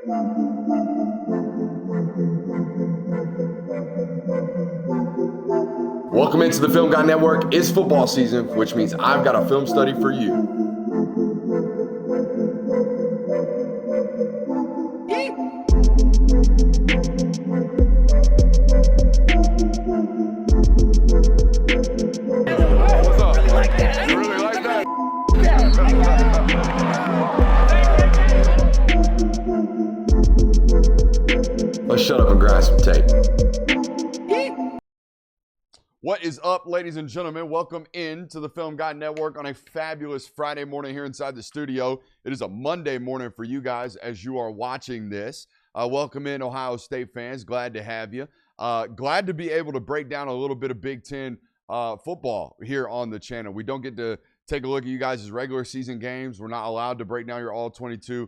Welcome into the Film Guy Network. It's football season, which means I've got a film study for you. What's up? You really like that? Let's shut up and grind some tape. What is up, ladies and gentlemen? Welcome into the Film Guy Network on a fabulous Friday morning here inside the studio. It is a Monday morning for you guys as you are watching this. Welcome in, Ohio State fans. Glad to have you. Glad to be able to break down a little bit of Big Ten football here on the channel. We don't get to take a look at you guys' regular season games. We're not allowed to break down your all-22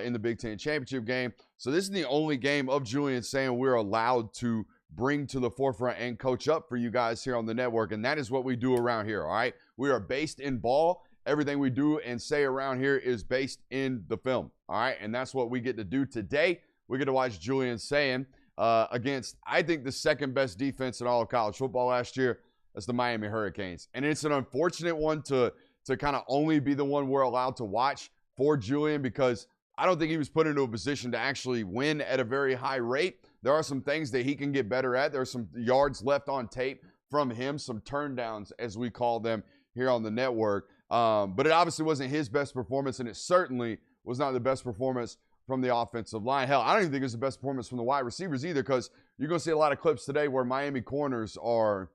in the Big Ten championship game. So this is the only game of Julian Sayin we're allowed to bring to the forefront and coach up for you guys here on the network. And that is what we do around here, all right? We are based in ball. Everything we do and say around here is based in the film, all right? And that's what we get to do today. We get to watch Julian Sayin against, I think, the second best defense in all of college football last year. That's the Miami Hurricanes. And it's an unfortunate one to kind of only be the one we're allowed to watch for Julian, because I don't think he was put into a position to actually win at a very high rate. There are some things that he can get better at. There are some yards left on tape from him, some turndowns, as we call them here on the network. But it obviously wasn't his best performance, and it certainly was not the best performance from the offensive line. Hell, I don't even think it's the best performance from the wide receivers either, because you're going to see a lot of clips today where Miami corners are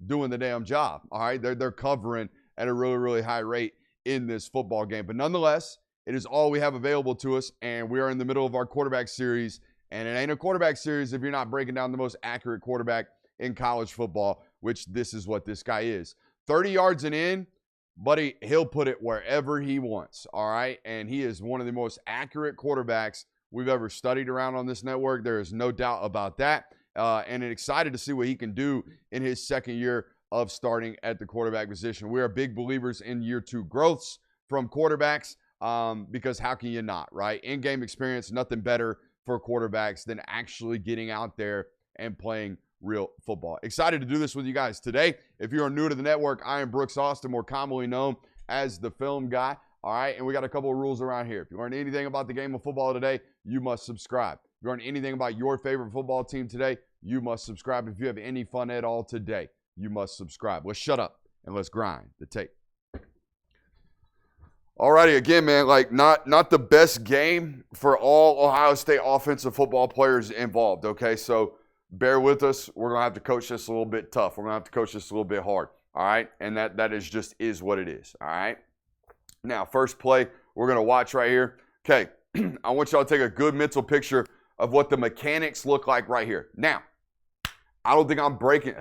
doing the damn job, all right? They're covering at a really, really high rate in this football game. But nonetheless, it is all we have available to us, and we are in the middle of our quarterback series. And it ain't a quarterback series if you're not breaking down the most accurate quarterback in college football, which this is what this guy is. 30 yards and in, buddy, he'll put it wherever he wants, all right? And he is one of the most accurate quarterbacks we've ever studied around on this network. There is no doubt about that. And excited to see what he can do in his second year of starting at the quarterback position. We are big believers in year two growths from quarterbacks because how can you not, right? In-game experience, nothing better for quarterbacks than actually getting out there and playing real football. Excited to do this with you guys today. If you are new to the network, I am brooksaustin, more commonly known as the Film Guy. All right, and we got a couple of rules around here. If you learned anything about the game of football today, you must subscribe. If you learned anything about your favorite football team today, you must subscribe. If you have any fun at all today, you must subscribe. Let's shut up and let's grind the tape. Alrighty, again, man, like not the best game for all Ohio State offensive football players involved, okay? So bear with us. We're going to have to coach this a little bit tough. We're going to have to coach this a little bit hard, all right? And that is what it is, all right? Now, first play we're going to watch right here. Okay, I want y'all to take a good mental picture of what the mechanics look like right here. Now, I don't think I'm breaking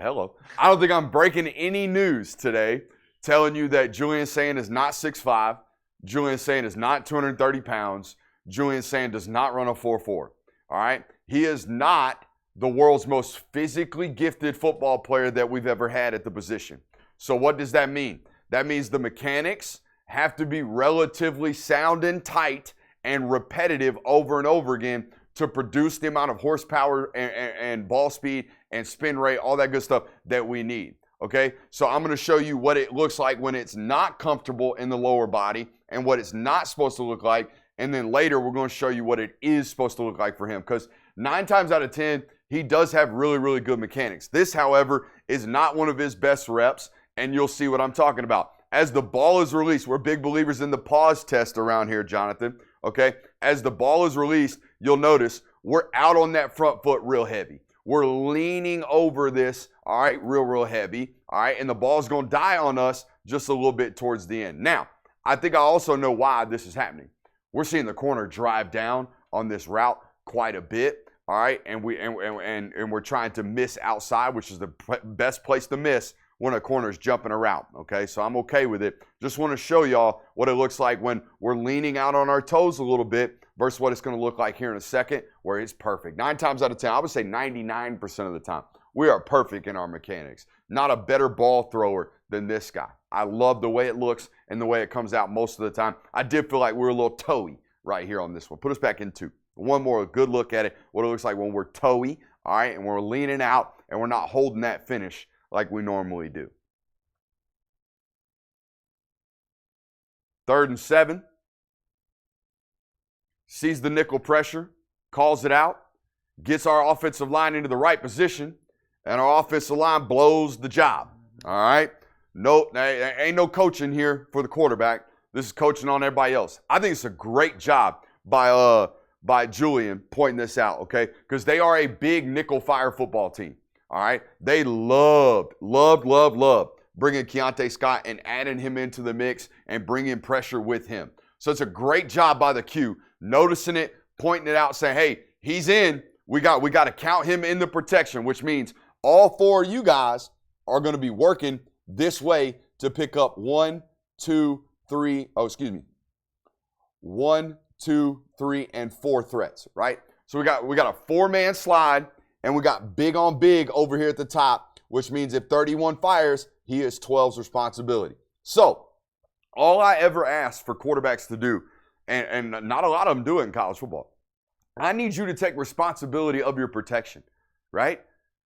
any news today telling you that Julian Sayin is not 6'5", Julian Sayin is not 230 pounds. Julian Sayin does not run a 4.4. All right? He is not the world's most physically gifted football player that we've ever had at the position. So what does that mean? That means the mechanics have to be relatively sound and tight and repetitive over and over again to produce the amount of horsepower and ball speed and spin rate, all that good stuff that we need. Okay, so I'm going to show you what it looks like when it's not comfortable in the lower body and what it's not supposed to look like. And then later, we're going to show you what it is supposed to look like for him, because 9 times out of 10, he does have really, really good mechanics. This, however, is not one of his best reps, and you'll see what I'm talking about. As the ball is released, we're big believers in the pause test around here, Jonathan. Okay, as the ball is released, you'll notice we're out on that front foot real heavy. We're leaning over this, all right, real heavy, all right, and the ball's going to die on us just a little bit towards the end. Now, I think I also know why this is happening. We're seeing the corner drive down on this route quite a bit, all right, and we're trying to miss outside, which is the best place to miss when a corner is jumping a route, okay? So I'm okay with it. Just want to show y'all what it looks like when we're leaning out on our toes a little bit versus what it's going to look like here in a second, where it's perfect. 9 times out of 10, I would say 99% of the time, we are perfect in our mechanics. Not a better ball thrower than this guy. I love the way it looks and the way it comes out most of the time. I did feel like we were a little toey right here on this one. Put us back in 2. One more good look at it, what it looks like when we're toey, all right, and we're leaning out and we're not holding that finish like we normally do. 3rd and 7. Sees the nickel pressure, calls it out, gets our offensive line into the right position, and our offensive line blows the job. All right? No, there ain't no coaching here for the quarterback. This is coaching on everybody else. I think it's a great job by Julian pointing this out, okay? Because they are a big nickel fire football team. All right? They loved bringing Keontae Scott and adding him into the mix and bringing pressure with him. So it's a great job by the Q, noticing it, pointing it out, saying, hey, he's in. We got to count him in the protection, which means all 4 of you guys are going to be working this way to pick up 1, 2, 3, 1, 2, 3, and 4 threats, right? So we got a 4-man slide, and we got big on big over here at the top, which means if 31 fires, he is 12's responsibility. So all I ever ask for quarterbacks to do, and not a lot of them do it in college football, I need you to take responsibility of your protection, right?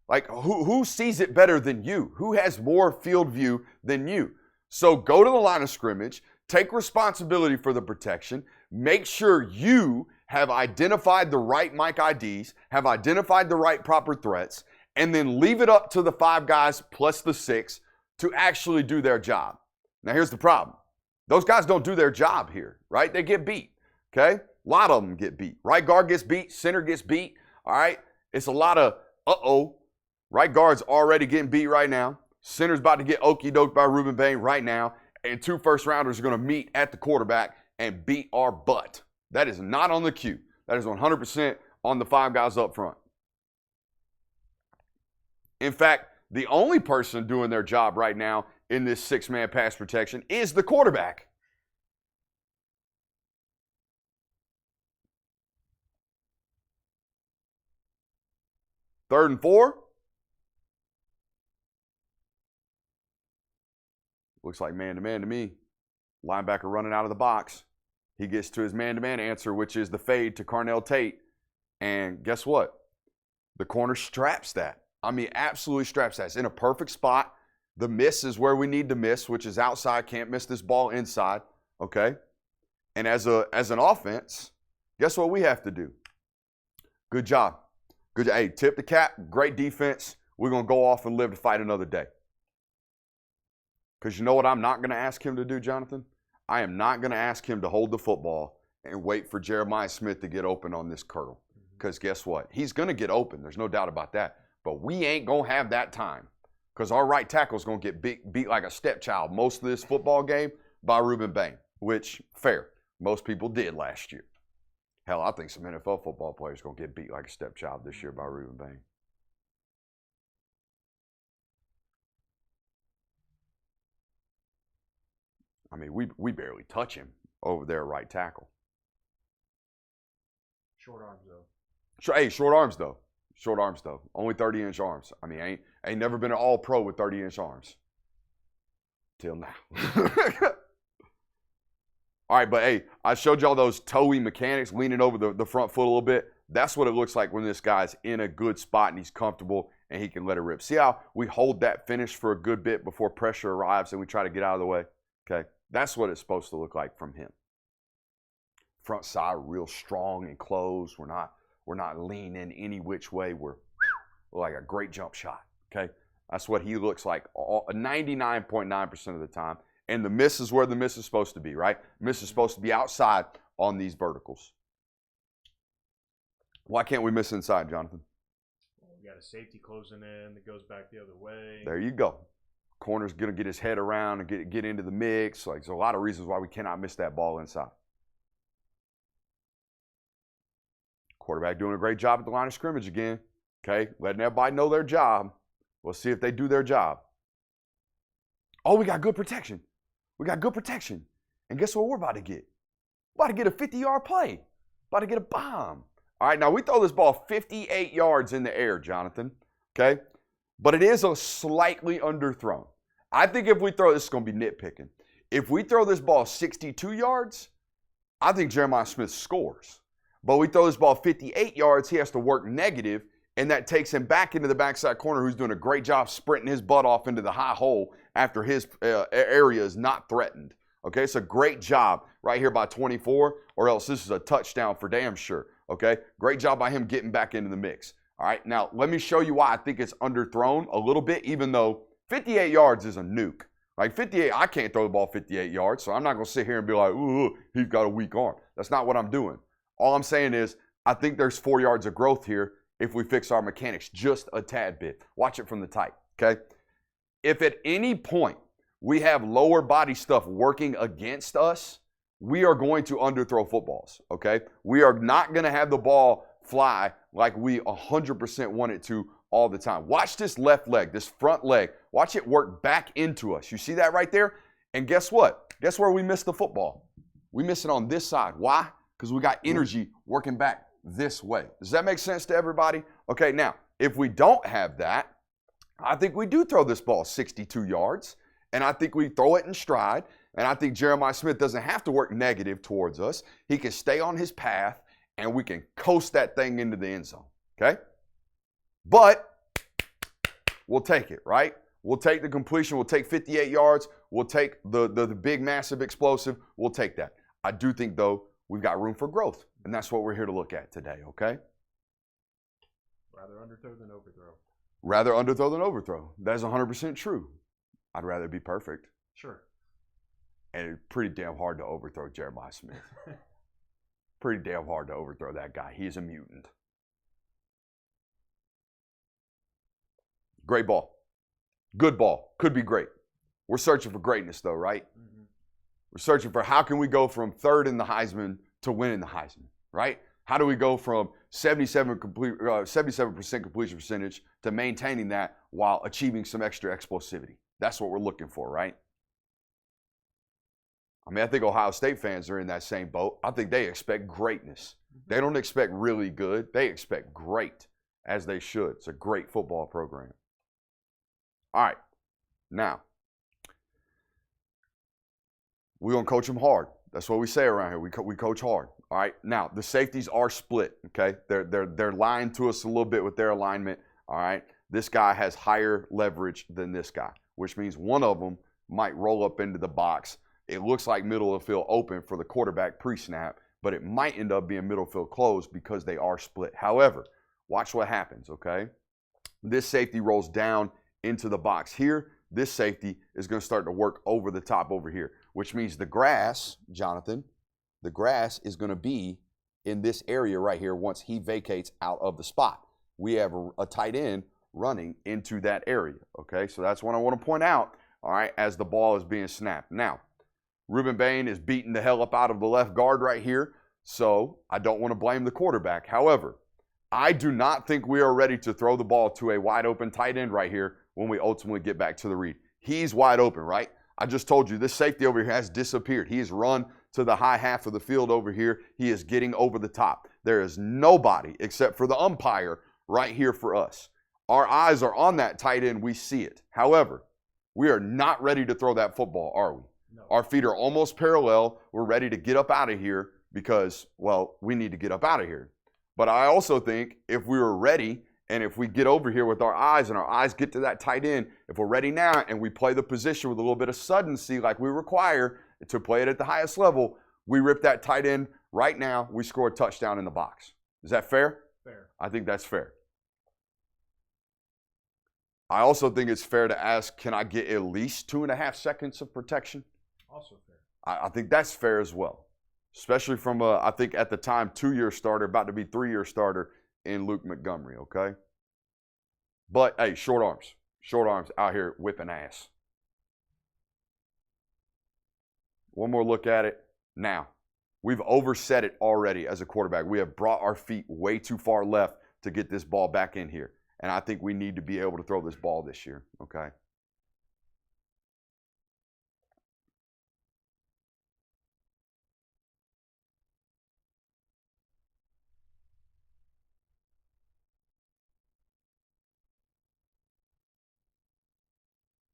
Like, who sees it better than you? Who has more field view than you? So go to the line of scrimmage, take responsibility for the protection, make sure you have identified the right mic IDs, have identified the right proper threats, and then leave it up to the 5 guys plus the 6 to actually do their job. Now, here's the problem. Those guys don't do their job here, right? They get beat, okay? A lot of them get beat. Right guard gets beat, center gets beat, all right? It's a lot of uh-oh. Right guard's already getting beat right now. Center's about to get okey-doked by Ruben Bain right now. And 2 first-rounders are going to meet at the quarterback and beat our butt. That is not on the Q. That is 100% on the 5 guys up front. In fact, the only person doing their job right now in this 6-man pass protection is the quarterback. Third and 4. Looks like man-to-man to me. Linebacker running out of the box. He gets to his man-to-man answer, which is the fade to Carnell Tate. And guess what? The corner straps that. I mean, absolutely straps that. It's in a perfect spot. The miss is where we need to miss, which is outside. Can't miss this ball inside, okay? And as an offense, guess what we have to do? Good job. Good. Hey, tip the cap. Great defense. We're going to go off and live to fight another day. Because you know what I'm not going to ask him to do, Jonathan? I am not going to ask him to hold the football and wait for Jeremiah Smith to get open on this curl. Because guess what? He's going to get open. There's no doubt about that. But we ain't going to have that time. Because our right tackle is going to get beat like a stepchild most of this football game by Ruben Bain, which, fair. Most people did last year. Hell, I think some NFL football players are going to get beat like a stepchild this year by Ruben Bain. I mean, we barely touch him over there at right tackle. Short arms, though. Short arms, though. Short arms, though. Only 30-inch arms. I mean, ain't never been an all-pro with 30-inch arms. Till now. All right, but hey, I showed y'all those toey mechanics leaning over the front foot a little bit. That's what it looks like when this guy's in a good spot and he's comfortable and he can let it rip. See how we hold that finish for a good bit before pressure arrives and we try to get out of the way? Okay, that's what it's supposed to look like from him. Front side real strong and closed. We're not leaning any which way. We're like a great jump shot, okay? That's what he looks like 99.9% of the time. And the miss is where the miss is supposed to be, right? Miss is supposed to be outside on these verticals. Why can't we miss inside, Jonathan? We got a safety closing in that goes back the other way. There you go. Corner's going to get his head around and get into the mix. Like, there's a lot of reasons why we cannot miss that ball inside. Quarterback doing a great job at the line of scrimmage again. Okay, letting everybody know their job. We'll see if they do their job. Oh, we got good protection. We got good protection. And guess what we're about to get? We're about to get a 50-yard play. About to get a bomb. All right, now we throw this ball 58 yards in the air, Jonathan. Okay? But it is a slightly underthrown. I think if we throw this, is going to be nitpicking. If we throw this ball 62 yards, I think Jeremiah Smith scores. But we throw this ball 58 yards, he has to work negative, and that takes him back into the backside corner, who's doing a great job sprinting his butt off into the high hole after his area is not threatened. Okay, it's a great job right here by 24, or else this is a touchdown for damn sure. Okay, great job by him getting back into the mix. All right, now let me show you why I think it's underthrown a little bit, even though 58 yards is a nuke. Like 58, I can't throw the ball 58 yards, so I'm not going to sit here and be like, ooh, he's got a weak arm. That's not what I'm doing. All I'm saying is I think there's 4 yards of growth here if we fix our mechanics just a tad bit. Watch it from the tight, okay? If at any point we have lower body stuff working against us, we are going to underthrow footballs, okay? We are not going to have the ball fly like we 100% want it to all the time. Watch this left leg, this front leg. Watch it work back into us. You see that right there? And guess what? Guess where we miss the football? We miss it on this side. Why? Because we got energy working back this way. Does that make sense to everybody? Okay, now, if we don't have that, I think we do throw this ball 62 yards, and I think we throw it in stride, and I think Jeremiah Smith doesn't have to work negative towards us. He can stay on his path, and we can coast that thing into the end zone, okay? But we'll take it, right? We'll take the completion. We'll take 58 yards. We'll take the big, massive explosive. We'll take that. I do think, though, we've got room for growth, and that's what we're here to look at today, okay? Rather underthrow than overthrow. Rather underthrow than overthrow. That's 100% true. I'd rather be perfect. Sure. And it's pretty damn hard to overthrow Jeremiah Smith. Pretty damn hard to overthrow that guy. He is a mutant. Great ball. Good ball. Could be great. We're searching for greatness, though, right? Mm-hmm. We're searching for how can we go from third in the Heisman to winning the Heisman, right? How do we go from 77% completion percentage to maintaining that while achieving some extra explosivity? That's what we're looking for, right? I mean, I think Ohio State fans are in that same boat. I think they expect greatness. They don't expect really good. They expect great, as they should. It's a great football program. All right, now, we're going to coach them hard. That's what we say around here. We coach hard. All right, now, the safeties are split, okay? They're lying to us a little bit with their alignment, all right? This guy has higher leverage than this guy, which means one of them might roll up into the box. It looks like middle of the field open for the quarterback pre-snap, but it might end up being middle field closed because they are split. However, watch what happens, okay? This safety rolls down into the box here. This safety is going to start to work over the top over here, which means the grass, Jonathan, the grass is going to be in this area right here once he vacates out of the spot. We have a tight end running into that area, okay? So that's what I want to point out, all right, as the ball is being snapped. Now, Ruben Bain is beating the hell up out of the left guard right here, so I don't want to blame the quarterback. However, I do not think we are ready to throw the ball to a wide open tight end right here when we ultimately get back to the read. He's wide open, right? I just told you this safety over here has disappeared. He has run to the high half of the field over here. He is getting over the top. There is nobody except for the umpire right here for us. Our eyes are on that tight end. We see it. However, we are not ready to throw that football, are we? No. Our feet are almost parallel. We're ready to get up out of here because, well, we need to get up out of here. But I also think if we were ready and if we get over here with our eyes and our eyes get to that tight end, if we're ready now and we play the position with a little bit of suddency like we require to play it at the highest level, we rip that tight end right now, we score a touchdown in the box. Is that fair? Fair. I think that's fair. I also think it's fair to ask, can I get at least 2.5 seconds of protection? Also fair. I think that's fair as well, especially from I think at the time 2-year starter, about to be 3-year starter in Luke Montgomery, okay? But, hey, short arms out here whipping ass. One more look at it. Now, we've overset it already as a quarterback. We have brought our feet way too far left to get this ball back in here. And I think we need to be able to throw this ball this year, okay?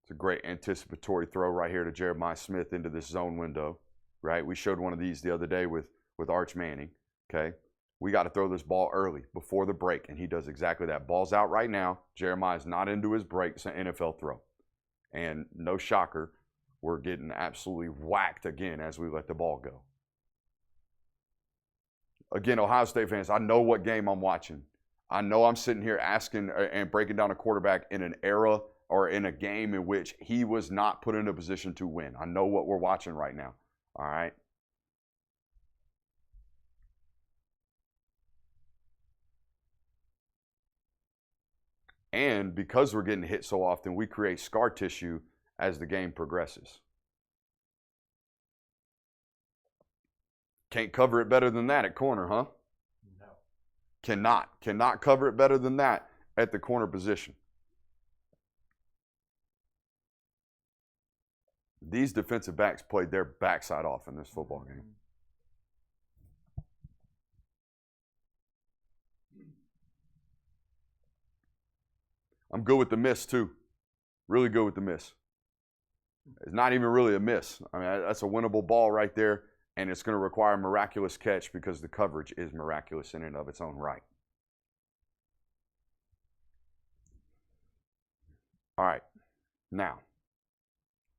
It's a great anticipatory throw right here to Jeremiah Smith into this zone window, right? We showed one of these the other day with with Arch Manning, okay? We got to throw this ball early before the break, and he does exactly that. Ball's out right now. Jeremiah's not into his break. It's an NFL throw. And no shocker, we're getting absolutely whacked again as we let the ball go. Again, Ohio State fans, I know what game I'm watching. I know I'm sitting here asking and breaking down a quarterback in an era or in a game in which he was not put in a position to win. I know what we're watching right now, all right? And because we're getting hit so often, we create scar tissue as the game progresses. Can't cover it better than that at corner, huh? No. Cannot cover it better than that at the corner position. These defensive backs played their backside off in this football game. I'm good with the miss, too. Really good with the miss. It's not even really a miss. I mean, that's a winnable ball right there, and it's going to require a miraculous catch because the coverage is miraculous in and of its own right. All right. Now,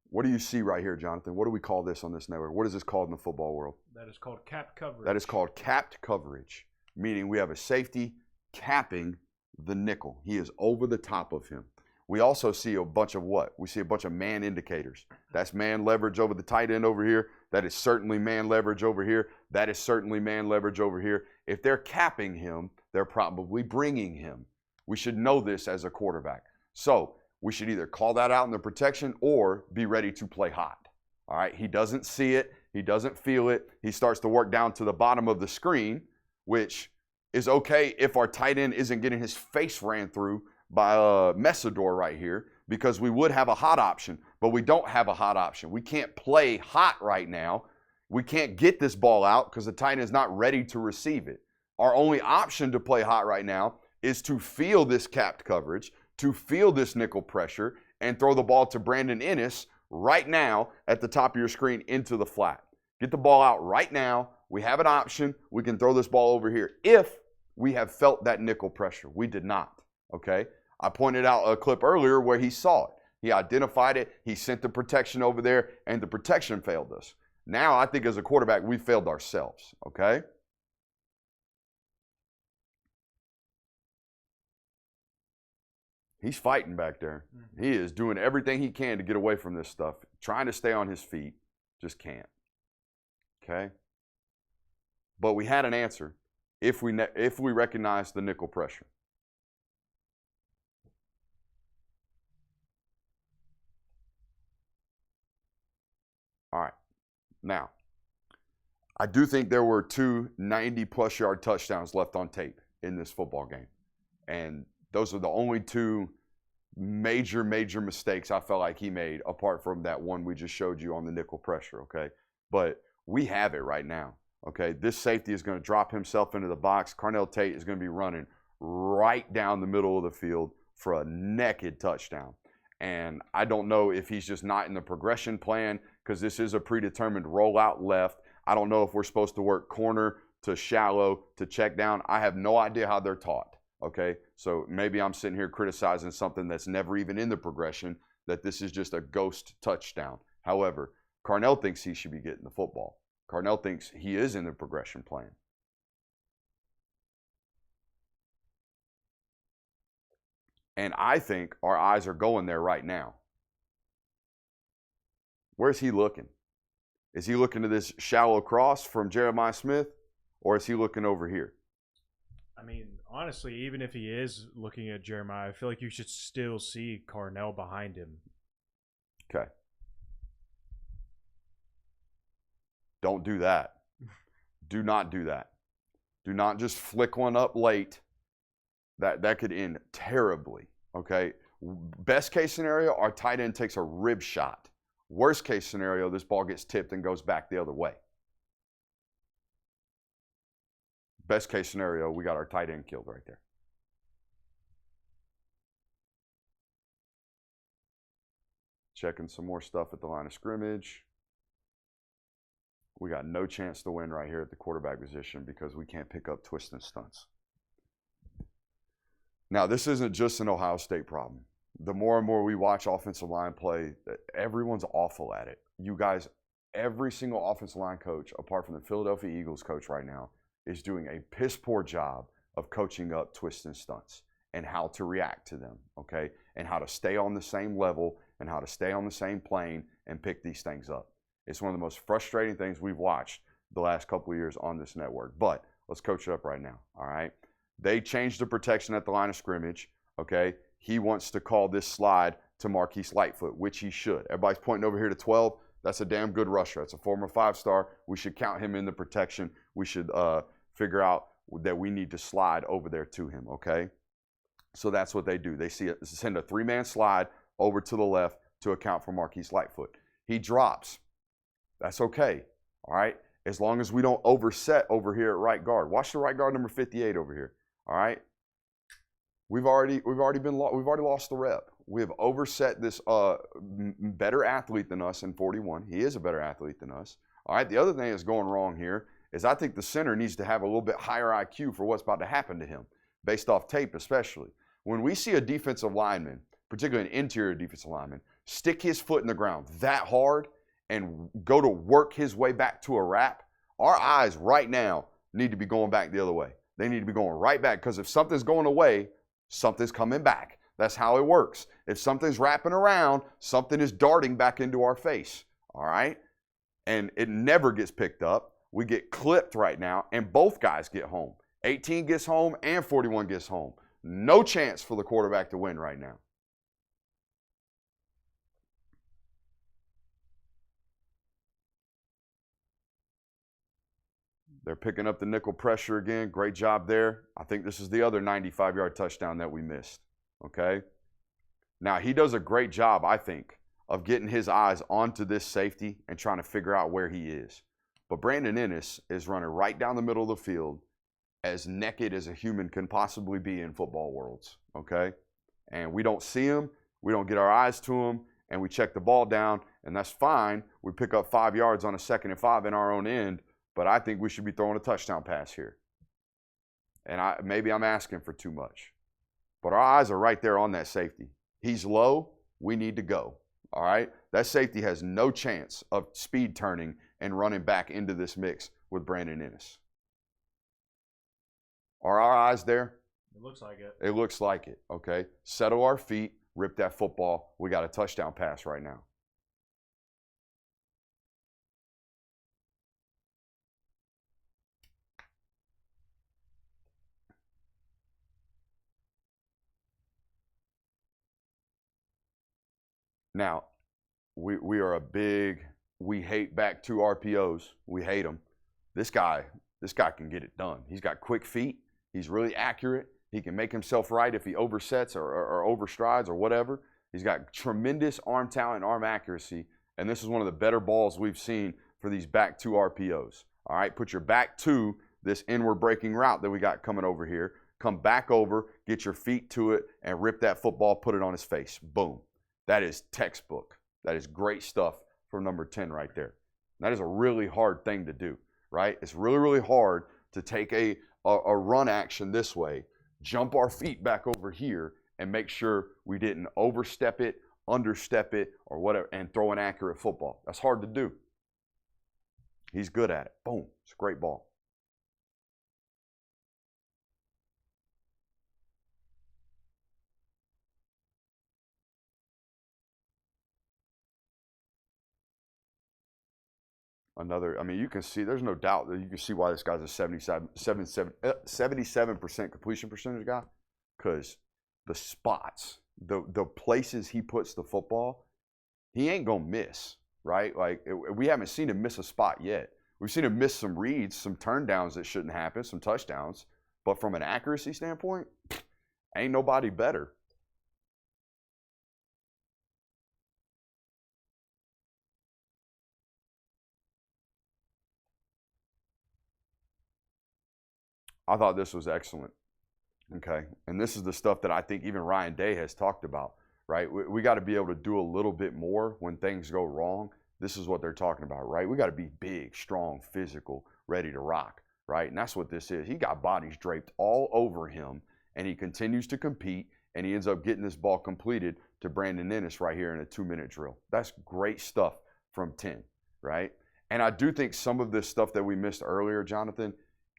what do you see right here, Jonathan? What do we call this on this network? What is this called in the football world? That is called capped coverage. That is called capped coverage, meaning we have a safety capping the nickel. He is over the top of him. We also see a bunch of what? We see a bunch of man indicators. That's man leverage over the tight end over here. That is certainly man leverage over here. That is certainly man leverage over here. If they're capping him, they're probably bringing him. We should know this as a quarterback. So we should either call that out in the protection or be ready to play hot. All right, he doesn't see it. He doesn't feel it. He starts to work down to the bottom of the screen, which is okay if our tight end isn't getting his face ran through by Messidor right here, because we would have a hot option, but we don't have a hot option. We can't play hot right now. We can't get this ball out because the tight end is not ready to receive it. Our only option to play hot right now is to feel this capped coverage, to feel this nickel pressure, and throw the ball to Brandon Ennis right now at the top of your screen into the flat. Get the ball out right now. We have an option. We can throw this ball over here if we have felt that nickel pressure. We did not, okay? I pointed out a clip earlier where he saw it. He identified it. He sent the protection over there, and the protection failed us. Now, I think as a quarterback, we failed ourselves, okay? He's fighting back there. He is doing everything he can to get away from this stuff, trying to stay on his feet. Just can't, okay? But we had an answer if we recognize the nickel pressure. All right. Now, I do think there were two 90-plus yard touchdowns left on tape in this football game. And those are the only two major mistakes I felt like he made, apart from that one we just showed you on the nickel pressure, okay? But we have it right now, okay? This safety is going to drop himself into the box. Carnell Tate is going to be running right down the middle of the field for a naked touchdown. And I don't know if he's just not in the progression plan, because this is a predetermined rollout left. I don't know if we're supposed to work corner to shallow to check down. I have no idea how they're taught, okay? So maybe I'm sitting here criticizing something that's never even in the progression, that this is just a ghost touchdown. However, Carnell thinks he should be getting the football. Carnell thinks he is in the progression plan. And I think our eyes are going there right now. Where's he looking? Is he looking to this shallow cross from Jeremiah Smith, or is he looking over here? I mean, honestly, even if he is looking at Jeremiah, I feel like you should still see Carnell behind him. Okay. Don't do that. Do not do that. Do not just flick one up late. That could end terribly, okay? Best case scenario, our tight end takes a rib shot. Worst case scenario, this ball gets tipped and goes back the other way. Best case scenario, we got our tight end killed right there. Checking some more stuff at the line of scrimmage. We got no chance to win right here at the quarterback position because we can't pick up twists and stunts. Now, this isn't just an Ohio State problem. The more and more we watch offensive line play, everyone's awful at it. You guys, every single offensive line coach, apart from the Philadelphia Eagles coach right now, is doing a piss poor job of coaching up twists and stunts and how to react to them, okay? And how to stay on the same level and how to stay on the same plane and pick these things up. It's one of the most frustrating things we've watched the last couple of years on this network. But let's coach it up right now, all right? They changed the protection at the line of scrimmage, okay? He wants to call this slide to Marquise Lightfoot, which he should. Everybody's pointing over here to 12. That's a damn good rusher. That's a former 5-star. We should count him in the protection. We should figure out that we need to slide over there to him, okay? So that's what they do. They send a 3-man slide over to the left to account for Marquise Lightfoot. He drops. That's okay, all right? As long as we don't overset over here at right guard. Watch the right guard number 58 over here, all right? We've already lost the rep. We have overset this better athlete than us in 41. He is a better athlete than us. All right, the other thing that's going wrong here is I think the center needs to have a little bit higher IQ for what's about to happen to him, based off tape especially. When we see a defensive lineman, particularly an interior defensive lineman, stick his foot in the ground that hard and go to work his way back to a wrap, our eyes right now need to be going back the other way. They need to be going right back because if something's going away, something's coming back. That's how it works. If something's wrapping around, something is darting back into our face, all right? And it never gets picked up. We get clipped right now, and both guys get home. 18 gets home and 41 gets home. No chance for the quarterback to win right now. They're picking up the nickel pressure again. Great job there. I think this is the other 95-yard touchdown that we missed, okay? Now, he does a great job, I think, of getting his eyes onto this safety and trying to figure out where he is. But Brandon Ennis is running right down the middle of the field as naked as a human can possibly be in football worlds, okay? And we don't see him, we don't get our eyes to him, and we check the ball down, and that's fine. We pick up 5 yards on a 2nd and 5 in our own end, but I think we should be throwing a touchdown pass here. And maybe I'm asking for too much. But our eyes are right there on that safety. He's low, we need to go, all right? That safety has no chance of speed turning and running back into this mix with Brandon Ennis. Are our eyes there? It looks like it. It looks like it, okay? Settle our feet, rip that football. We got a touchdown pass right now. Now, we are a big, we hate back 2 RPOs. We hate them. This guy can get it done. He's got quick feet. He's really accurate. He can make himself right if he oversets or overstrides or whatever. He's got tremendous arm talent and arm accuracy, and this is one of the better balls we've seen for these back 2 RPOs. All right, put your back to this inward breaking route that we got coming over here. Come back over, get your feet to it, and rip that football, put it on his face. Boom. That is textbook. That is great stuff from number 10 right there. That is a really hard thing to do, right? It's really, really hard to take a run action this way, jump our feet back over here, and make sure we didn't overstep it, understep it, or whatever, and throw an accurate football. That's hard to do. He's good at it. Boom. It's a great ball. I mean, you can see, there's no doubt that you can see why this guy's a 77% completion percentage guy, because the spots, the places he puts the football, he ain't going to miss, right? Like, we haven't seen him miss a spot yet. We've seen him miss some reads, some turn downs that shouldn't happen, some touchdowns, but from an accuracy standpoint, ain't nobody better. I thought this was excellent, okay? And this is the stuff that I think even Ryan Day has talked about, right? We got to be able to do a little bit more when things go wrong. this is what they're talking about, right? We got to be big, strong, physical, ready to rock, right? And that's what this is. He got bodies draped all over him, and he continues to compete, and he ends up getting this ball completed to Brandon Ennis right here in a 2-minute drill. That's great stuff from 10, right? And I do think some of this stuff that we missed earlier, Jonathan,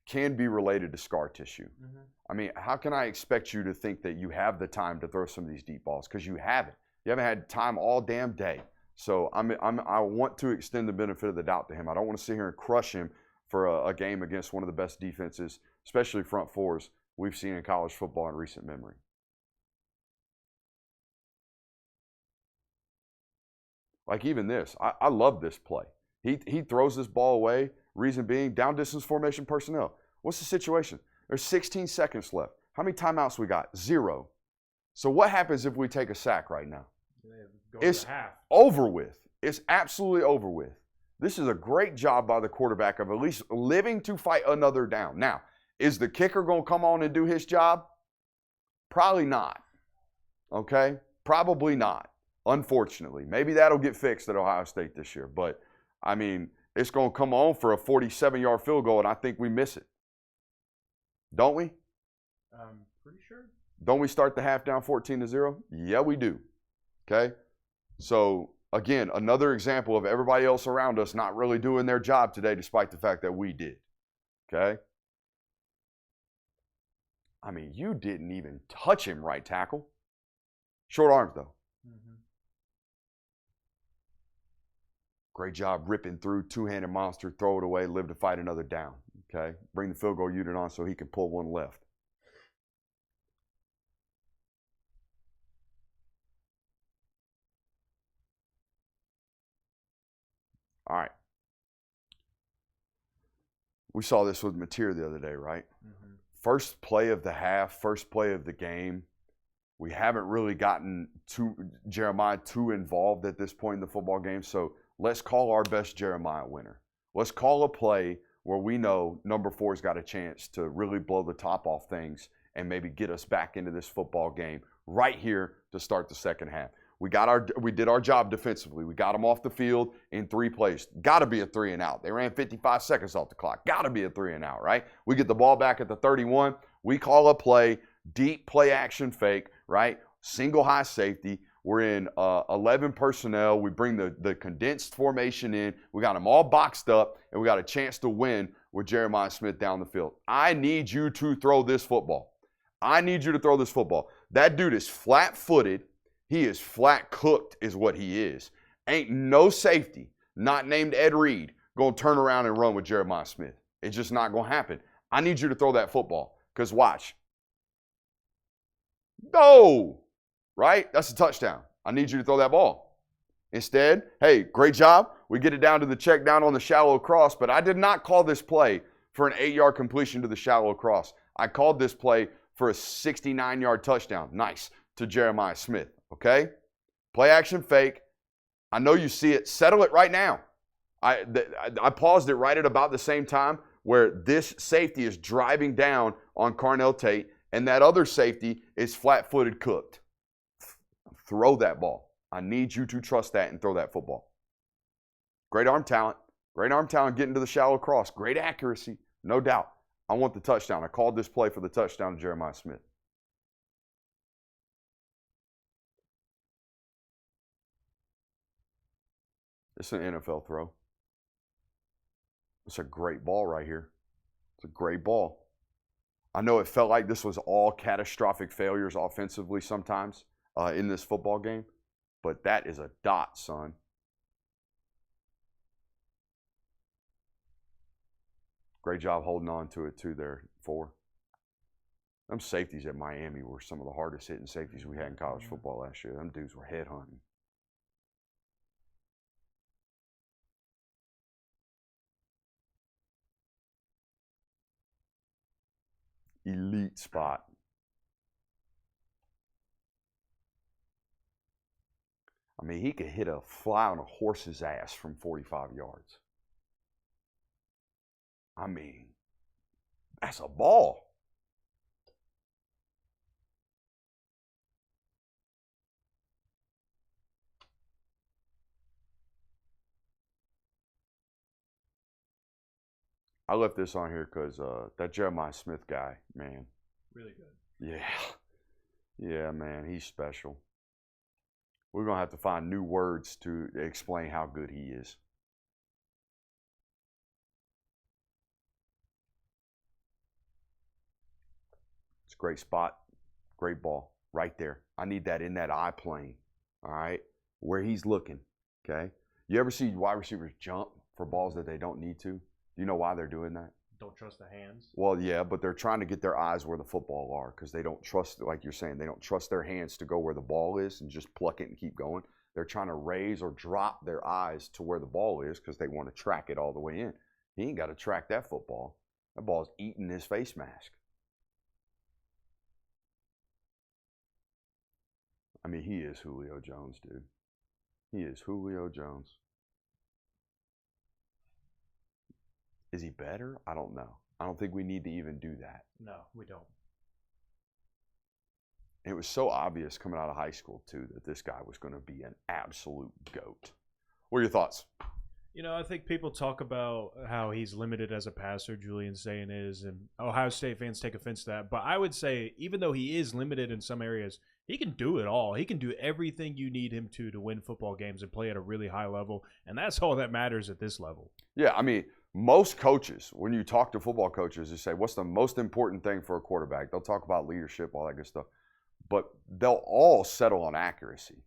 can be related to scar tissue. Mm-hmm. I mean, how can I expect you to think that you have the time to throw some of these deep balls? Because you haven't. You haven't had time all damn day. So I want to extend the benefit of the doubt to him. I don't want to sit here and crush him for a game against one of the best defenses, especially front fours, we've seen in college football in recent memory. Like even this, I love this play. He throws this ball away, reason being down distance formation personnel. What's the situation? There's 16 seconds left. How many timeouts we got? 0. So what happens if we take a sack right now? It's over with. It's absolutely over with. This is a great job by the quarterback of at least living to fight another down. Now, is the kicker going to come on and do his job? Probably not. Okay? Probably not. Unfortunately. Maybe that'll get fixed at Ohio State this year. But, I mean, it's going to come on for a 47-yard field goal, and I think we miss it. Don't we? Pretty sure. Don't we start the half down 14-0? Yeah, we do. Okay? So, again, another example of everybody else around us not really doing their job today despite the fact that we did. Okay? I mean, you didn't even touch him, right tackle. Short arms, though. Mm-hmm. Great job ripping through, two-handed monster, throw it away, live to fight another down. Okay? Bring the field goal unit on so he can pull one left. All right. We saw this with Mateer the other day, right? Mm-hmm. First play of the half, first play of the game. We haven't really gotten Jeremiah too involved at this point in the football game, so let's call our best Jeremiah winner. Let's call a play where we know number 4's got a chance to really blow the top off things and maybe get us back into this football game right here to start the second half. We did our job defensively. We got them off the field in 3 plays. Got to be a 3 and out. They ran 55 seconds off the clock. Got to be a 3 and out, right? We get the ball back at the 31. We call a play, deep play action fake, right? Single high safety. We're in 11 personnel. We bring the condensed formation in. We got them all boxed up, and we got a chance to win with Jeremiah Smith down the field. I need you to throw this football. I need you to throw this football. That dude is flat-footed. He is flat cooked is what he is. Ain't no safety, not named Ed Reed, going to turn around and run with Jeremiah Smith. It's just not going to happen. I need you to throw that football because watch. No, right? That's a touchdown. I need you to throw that ball. Instead, hey, great job. We get it down to the check down on the shallow cross, but I did not call this play for an 8-yard completion to the shallow cross. I called this play for a 69-yard touchdown. Nice to Jeremiah Smith. Okay? Play action fake. I know you see it. Settle it right now. I paused it right at about the same time where this safety is driving down on Carnell Tate and that other safety is flat-footed cooked. Throw that ball. I need you to trust that and throw that football. Great arm talent. Great arm talent getting to the shallow cross. Great accuracy. No doubt. I want the touchdown. I called this play for the touchdown to Jeremiah Smith. It's an NFL throw. It's a great ball right here. It's a great ball. I know it felt like this was all catastrophic failures offensively sometimes in this football game, but that is a dot, son. Great job holding on to it too there, 4. Them safeties at Miami were some of the hardest hitting safeties we had in college football last year. Them dudes were headhunting. Elite spot. I mean, he could hit a fly on a horse's ass from 45 yards. I mean, that's a ball. I left this on here because that Jeremiah Smith guy, man. Really good. Yeah. Yeah, man, he's special. We're going to have to find new words to explain how good he is. It's a great spot, great ball, right there. I need that in that eye plane, all right, where he's looking, okay? You ever see wide receivers jump for balls that they don't need to? Do you know why they're doing that? Don't trust the hands. Well, yeah, but they're trying to get their eyes where the football are because they don't trust, like you're saying, they don't trust their hands to go where the ball is and just pluck it and keep going. They're trying to raise or drop their eyes to where the ball is because they want to track it all the way in. He ain't got to track that football. That ball's eating his face mask. I mean, he is Julio Jones, dude. He is Julio Jones. Is he better? I don't know. I don't think we need to even do that. No, we don't. It was so obvious coming out of high school, too, that this guy was going to be an absolute GOAT. What are your thoughts? You know, I think people talk about how he's limited as a passer, Julian Sayin is, and Ohio State fans take offense to that. But I would say, even though he is limited in some areas, he can do it all. He can do everything you need him to win football games and play at a really high level. And that's all that matters at this level. Yeah, I mean, most coaches, when you talk to football coaches, they say, what's the most important thing for a quarterback? They'll talk about leadership, all that good stuff. But they'll all settle on accuracy.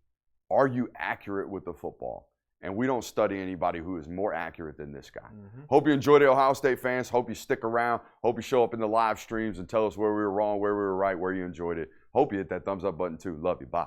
Are you accurate with the football? And we don't study anybody who is more accurate than this guy. Mm-hmm. Hope you enjoyed it, Ohio State fans. Hope you stick around. Hope you show up in the live streams and tell us where we were wrong, where we were right, where you enjoyed it. Hope you hit that thumbs up button too. Love you. Bye.